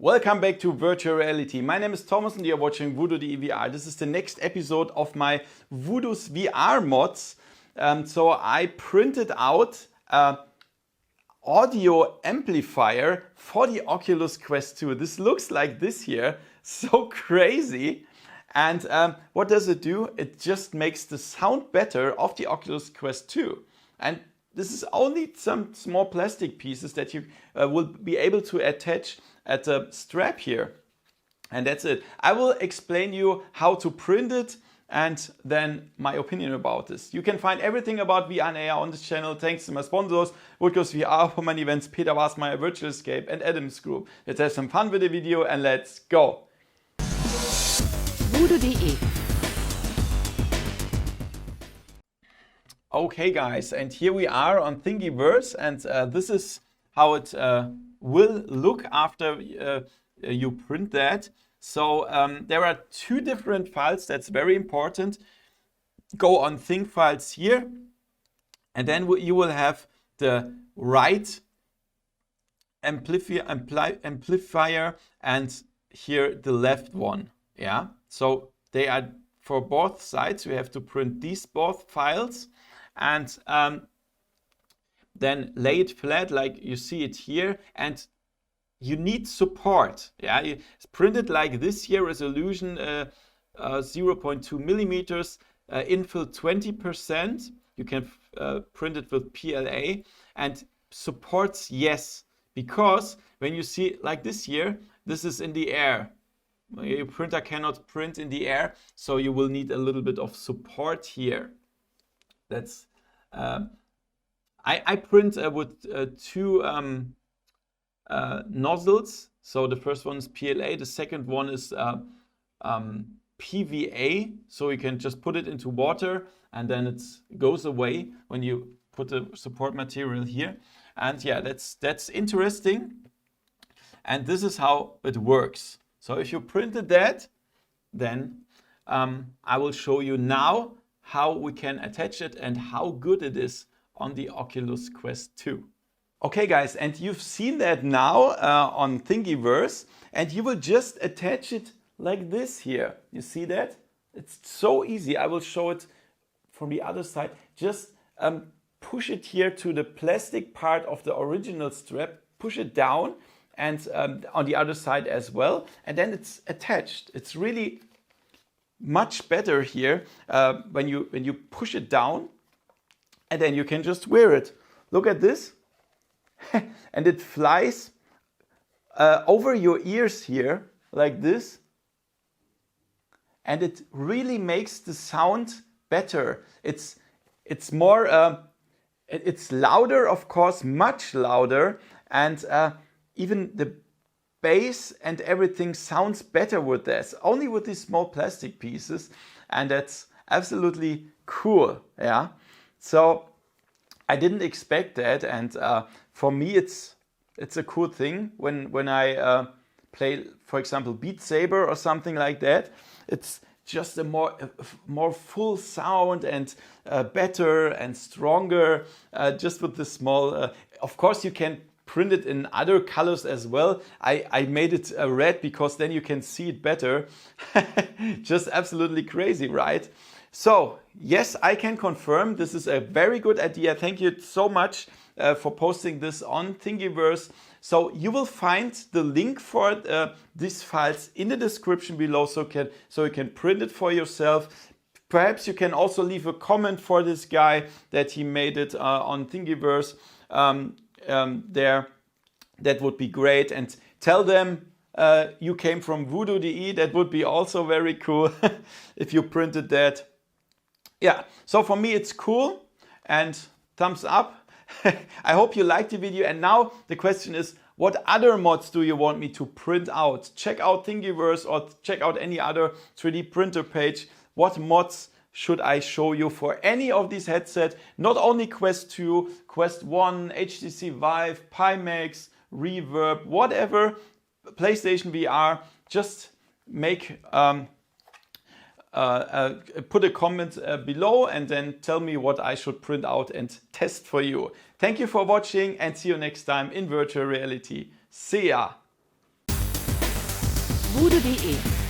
Welcome back to Virtual Reality. My name is Thomas and you're watching VoodooDE VR. This is the next episode of my Voodoo's VR mods. So I printed out an audio amplifier for the Oculus Quest 2. This looks like this here. So crazy. And what does it do? It just makes the sound better of the Oculus Quest 2. And this is only some small plastic pieces that you will be able to attach at the strap here. And that's it. I will explain you how to print it and then my opinion about this. You can find everything about VR and AR on this channel thanks to my sponsors, Oculus VR, Human Events, PayPaI, my Virtual Escape and Adam's Group. Let's have some fun with the video and let's go. VoodooDE. Okay guys, and here we are on Thingiverse, and this is how it will look after you print that. So there are two different files, that's very important. Go on Thing Files here, and then you will have the right amplifier and here the left one. Yeah, so they are for both sides. We have to print these both files. And then lay it flat like you see it here, and you need support. Yeah, you print it like this here, resolution 0.2 millimeters, infill 20%. You can print it with PLA, and supports yes, because when you see like this here, this is in the air. Your printer cannot print in the air, so you will need a little bit of support here. That's I print with two nozzles. So the first one is PLA, the second one is PVA. So you can just put it into water and then it goes away when you put the support material here. And yeah, that's interesting. And this is how it works. So if you printed that, then I will show you now how we can attach it and how good it is on the Oculus Quest 2. Okay guys, and you've seen that now on Thingiverse, and you will just attach it like this here. You see that? It's so easy. I will show it from the other side. Just push it here to the plastic part of the original strap, push it down, and on the other side as well, and then it's attached. It's really much better here when you push it down, and then you can just wear it. Look at this. And it flies over your ears here like this, and it really makes the sound better. It's more it's louder, of course, much louder, and even the bass and everything sounds better with this, only with these small plastic pieces, and that's absolutely cool. Yeah, so I didn't expect that, and for me it's a cool thing when I play, for example, Beat Saber or something like that. It's just a more full sound and better and stronger, just with the small. Of course, you can print it in other colors as well. I made it red because then you can see it better. Just absolutely crazy, right? So yes, I can confirm this is a very good idea. Thank you so much for posting this on Thingiverse. So you will find the link for these files in the description below, so you can print it for yourself. Perhaps you can also leave a comment for this guy that he made it on Thingiverse. There, that would be great, and tell them you came from VoodooDE. That would be also very cool if you printed that. Yeah, so for me it's cool, and thumbs up. I hope you liked the video, and now the question is, what other mods do you want me to print out? Check out Thingiverse or check out any other 3D printer page. What mods should I show you for any of these headsets? Not only Quest 2, Quest 1, HTC Vive, Pimax, Reverb, whatever, PlayStation VR. Just make put a comment below and then tell me what I should print out and test for you. Thank you for watching, and see you next time in virtual reality. See ya! voodoo.de.